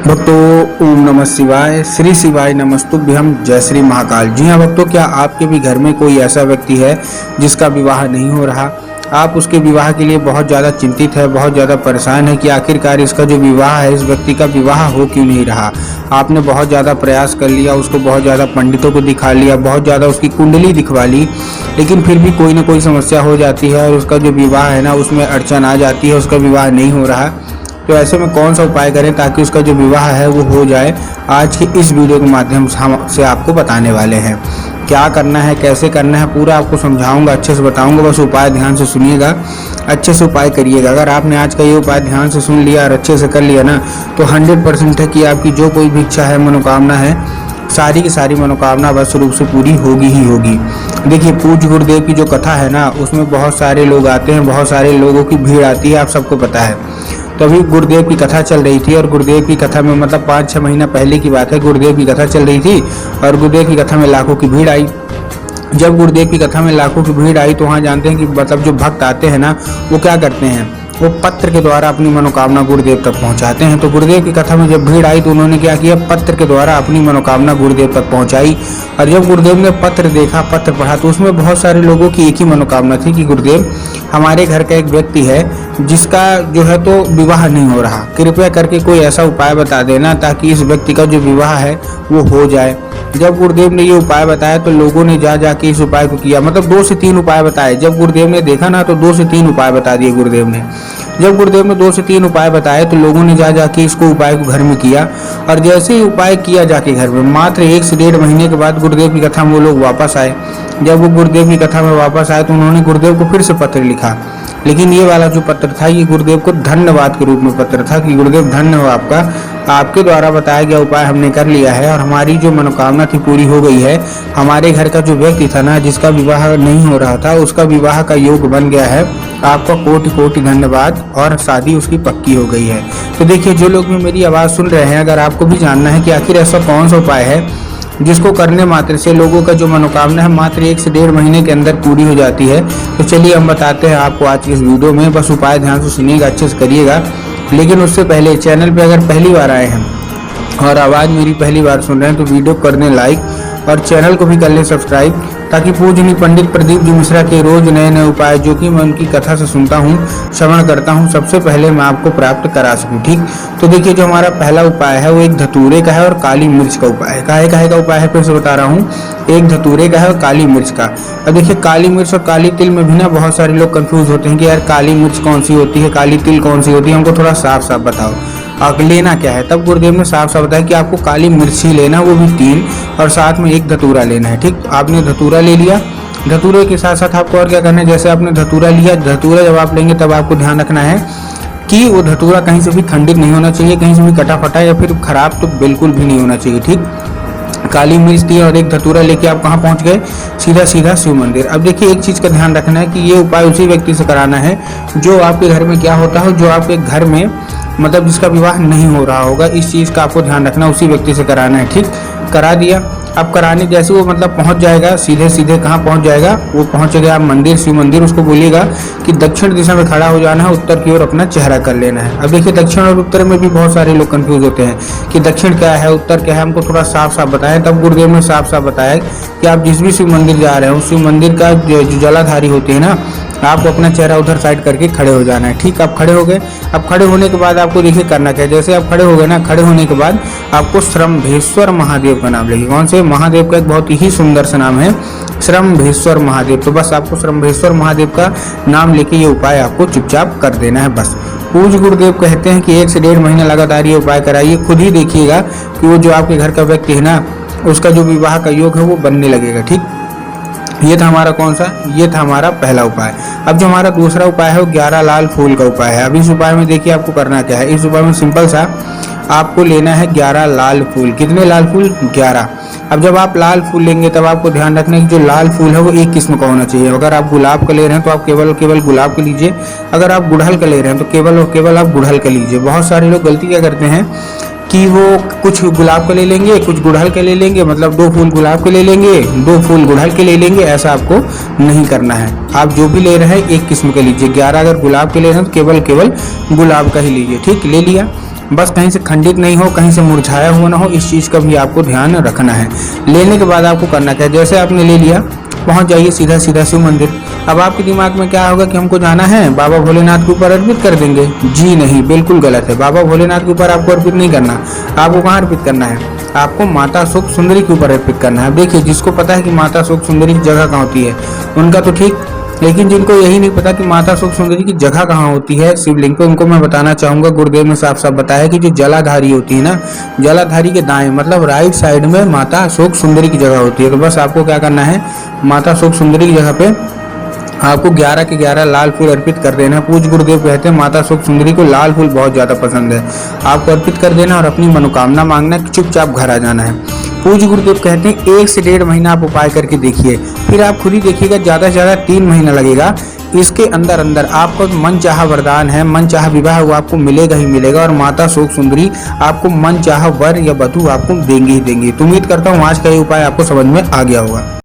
भक्तों, ओम नमः शिवाय, श्री शिवाय नमस्तुभ्यम, जय श्री महाकाल। जी हाँ भक्तों, क्या आपके भी घर में कोई ऐसा व्यक्ति है जिसका विवाह नहीं हो रहा? आप उसके विवाह के लिए बहुत ज़्यादा चिंतित है, बहुत ज़्यादा परेशान है कि आखिरकार इसका जो विवाह है, इस व्यक्ति का विवाह हो क्यों नहीं रहा। आपने बहुत ज़्यादा प्रयास कर लिया, उसको बहुत ज़्यादा पंडितों को दिखा लिया, बहुत ज़्यादा उसकी कुंडली दिखवा ली, लेकिन फिर भी कोई ना कोई समस्या हो जाती है और उसका जो विवाह है ना, उसमें अड़चन आ जाती है, उसका विवाह नहीं हो रहा। तो ऐसे में कौन सा उपाय करें ताकि उसका जो विवाह है वो हो जाए, आज की इस वीडियो के माध्यम से आपको बताने वाले हैं। क्या करना है, कैसे करना है, पूरा आपको समझाऊंगा, अच्छे से बताऊंगा। बस उपाय ध्यान से सुनिएगा, अच्छे से उपाय करिएगा। अगर आपने आज का ये उपाय ध्यान से सुन लिया और अच्छे से कर लिया ना, तो 100% है कि आपकी जो कोई भी इच्छा है, मनोकामना है, सारी की सारी मनोकामना बस रूप से पूरी होगी ही होगी। देखिए, पूज्य गुरुदेव की जो कथा है ना, उसमें बहुत सारे लोग आते हैं, बहुत सारे लोगों की भीड़ आती है, आप सबको पता है। तो अभी गुरुदेव की कथा चल रही थी और गुरुदेव की कथा में मतलब 5-6 महीना पहले की बात है, गुरुदेव की कथा चल रही थी और गुरुदेव की कथा में लाखों की भीड़ आई। जब गुरुदेव की कथा में लाखों की भीड़ आई तो वहाँ जानते हैं कि मतलब जो भक्त आते हैं ना, वो क्या करते हैं, वो पत्र के द्वारा अपनी मनोकामना गुरुदेव तक पहुंचाते हैं। तो गुरुदेव की कथा में जब भीड़ आई तो उन्होंने क्या किया, पत्र के द्वारा अपनी मनोकामना गुरुदेव तक पहुंचाई। और जब गुरुदेव ने पत्र देखा, पत्र पढ़ा, तो उसमें बहुत सारे लोगों की एक ही मनोकामना थी कि गुरुदेव, हमारे घर का एक व्यक्ति है जिसका जो है तो विवाह नहीं हो रहा, कृपया करके कोई ऐसा उपाय बता देना ताकि इस व्यक्ति का जो विवाह है वो हो जाए। जब गुरुदेव ने ये उपाय बताया तो लोगों ने जा जाके इस उपाय को किया, मतलब 2 से 3 उपाय बताए। जब गुरुदेव ने देखा ना, तो 2 से 3 उपाय बता दिए गुरुदेव ने। जब गुरुदेव ने 2 से 3 उपाय बताए तो लोगों ने जा जाके इसको उपाय को घर में किया। और जैसे ही उपाय किया जाके घर में, मात्र 1 से 1.5 महीने के बाद गुरुदेव की कथा में वो लोग वापस आए। जब वो गुरुदेव की कथा में वापस आए तो उन्होंने गुरुदेव को फिर से पत्र लिखा, लेकिन ये वाला जो पत्र था, ये गुरुदेव को धन्यवाद के रूप में पत्र था कि गुरुदेव धन्य हो आपका, आपके द्वारा बताया गया उपाय हमने कर लिया है और हमारी जो मनोकामना थी पूरी हो गई है। हमारे घर का जो व्यक्ति था ना, जिसका विवाह नहीं हो रहा था, उसका विवाह का योग बन गया है। आपका कोटि कोटि धन्यवाद और शादी उसकी पक्की हो गई है। तो देखिए, जो लोग भी मेरी आवाज़ सुन रहे हैं, अगर आपको भी जानना है कि आखिर ऐसा कौन सा उपाय है जिसको करने मात्र से लोगों का जो मनोकामना है मात्र 1 से 1.5 महीने के अंदर पूरी हो जाती है, तो चलिए हम बताते हैं आपको आज की इस वीडियो में। बस उपाय ध्यान से सुनिएगा, अच्छे से करिएगा। लेकिन उससे पहले चैनल पे अगर पहली बार आए हैं और आवाज़ मेरी पहली बार सुन रहे हैं तो वीडियो कर दें लाइक और चैनल को भी कर लें सब्सक्राइब, ताकि पूजनीय पंडित प्रदीप जी मिश्रा के रोज नए नए उपाय जो कि मैं उनकी कथा से सुनता हूँ, श्रवण करता हूँ, सबसे पहले मैं आपको प्राप्त करा सकूँ। ठीक, तो देखिए, जो हमारा पहला उपाय है वो एक धतूरे का है और काली मिर्च का उपाय है। काहे का उपाय है, फिर से बता रहा हूँ, एक धतूरे का है और काली मिर्च का। अब देखिए, काली मिर्च और काली तिल में भी ना बहुत सारे लोग कंफ्यूज होते हैं कि यार काली मिर्च कौन सी होती है, काली तिल कौन सी होती है, हमको थोड़ा साफ साफ बताओ आप लेना क्या है। तब गुरुदेव ने साफ साफ बताया कि आपको काली मिर्च ही लेना, वो भी 3, और साथ में एक धतूरा लेना है। ठीक, आपने धतूरा ले लिया, धतूरे के साथ साथ आपको और क्या करना है, जैसे आपने धतूरा लिया, धतूरा जब आप लेंगे तब आपको ध्यान रखना है कि वो धतूरा कहीं से भी खंडित नहीं होना चाहिए, कहीं से भी कटा फटा या फिर खराब तो बिल्कुल भी नहीं होना चाहिए। ठीक, काली मिर्च दी और एक धतूरा लेके आप कहाँ पहुँच गए, सीधा सीधा शिव मंदिर। अब देखिए, एक चीज़ का ध्यान रखना है कि ये उपाय उसी व्यक्ति से कराना है जो आपके घर में क्या होता है, जो आपके घर में मतलब जिसका विवाह नहीं हो रहा होगा। इस चीज़ का आपको ध्यान रखना, उसी व्यक्ति से कराना है। ठीक, करा दिया। अब कराने जैसे वो मतलब पहुंच जाएगा, सीधे सीधे कहाँ पहुंच जाएगा, वो पहुंचेगा आप मंदिर, शिव मंदिर। उसको बोलिएगा कि दक्षिण दिशा में खड़ा हो जाना है, उत्तर की ओर अपना चेहरा कर लेना है। अब देखिए, दक्षिण और उत्तर में भी बहुत सारे लोग कंफ्यूज होते हैं कि दक्षिण क्या है, उत्तर क्या है, हमको थोड़ा साफ साफ बताएं। तब गुरुदेव ने साफ साफ बताया कि आप जिस भी शिव मंदिर जा रहे हो, शिव मंदिर का जो जलाधारी होती है ना, आपको अपना चेहरा उधर साइड करके खड़े हो जाना है। ठीक, आप खड़े हो गए। अब खड़े होने के बाद आपको देखिए करना क्या है, जैसे आप खड़े हो गए ना, खड़े होने के बाद आपको श्रम्भेश्वर महादेव का नाम लेंगे। कौन से महादेव का एक बहुत ही सुंदर सा नाम है, श्रम्भेश्वर महादेव। तो बस आपको श्रम्भेश्वर महादेव का नाम लेके ये उपाय आपको चुपचाप कर देना है बस। पूज्य गुरुदेव कहते हैं कि 1 से 1.5 महीना लगातार ये उपाय कराइए, खुद ही देखिएगा कि वो जो आपके घर का व्यक्ति है ना, उसका जो विवाह का योग है वो बनने लगेगा। ठीक, ये था हमारा कौन सा, ये था हमारा पहला उपाय। अब जो हमारा दूसरा उपाय है वो 11 लाल फूल का उपाय है। अब इस उपाय में देखिए आपको करना क्या है, इस उपाय में सिंपल सा आपको लेना है 11 लाल फूल। कितने लाल फूल, 11। अब जब आप लाल फूल लेंगे तब आपको ध्यान रखना है कि जो लाल फूल है वो एक किस्म का होना चाहिए। अगर आप गुलाब का ले रहे हैं तो आप केवल और केवल गुलाब का लीजिए, अगर आप गुड़हल का ले रहे हैं तो केवल और केवल आप गुड़हल का लीजिए। बहुत सारे लोग गलती क्या करते हैं कि वो कुछ गुलाब के ले लेंगे, कुछ गुड़हल के ले लेंगे, मतलब 2 फूल गुलाब के ले लेंगे, 2 फूल गुड़हल के ले लेंगे। ऐसा आपको नहीं करना है। आप जो भी ले रहे हैं एक किस्म के लीजिए। 11 अगर गुलाब के ले रहे हैं तो केवल गुलाब का ही लीजिए। ठीक, ले लिया। बस कहीं से खंडित नहीं हो, कहीं से मुरझाया हुआ ना हो, इस चीज़ का भी आपको ध्यान रखना है। लेने के बाद आपको करना क्या है, जैसे आपने ले लिया, पहुंच जाइए सीधा सीधा शिव मंदिर। अब आपके दिमाग में क्या होगा कि हमको जाना है बाबा भोलेनाथ के ऊपर अर्पित कर देंगे। जी नहीं, बिल्कुल गलत है। बाबा भोलेनाथ के ऊपर आपको अर्पित नहीं करना। आपको कहाँ अर्पित करना है, आपको माता सुख सुंदरी के ऊपर अर्पित करना है। देखिए, जिसको पता है कि माता सुख सुंदरी की जगह कहाँ होती है उनका तो ठीक, लेकिन जिनको यही नहीं पता कि माता सुख सुंदरी की जगह कहाँ होती है शिवलिंग पे, उनको मैं बताना चाहूंगा, गुरुदेव ने साफ साफ बताया कि जो जलाधारी होती है ना, जलाधारी के दाएं मतलब राइट साइड में माता सुख सुंदरी की जगह होती है। तो बस आपको क्या करना है, माता सुख सुंदरी की जगह पे आपको 11 के 11 लाल फूल अर्पित कर देना है। पूज्य गुरुदेव कहते हैं माता सुख सुंदरी को लाल फूल बहुत ज्यादा पसंद है। आपको अर्पित कर देना और अपनी मनोकामना मांगना, चुपचाप घर आ जाना है। पूज्य गुरुदेव कहते हैं 1 से 1.5 महीना आप उपाय करके देखिए, फिर आप खुद ही देखिएगा ज्यादा से ज्यादा 3 महीना लगेगा। इसके अंदर अंदर आपको मन चाहा वरदान है, मन चाहा विवाह वो आपको मिलेगा ही मिलेगा, और माता सुख सुंदरी आपको मन चाहा वर या वधु आपको देंगे ही देंगे। तो उम्मीद करता हूँ आज का ये उपाय आपको समझ में आ गया होगा।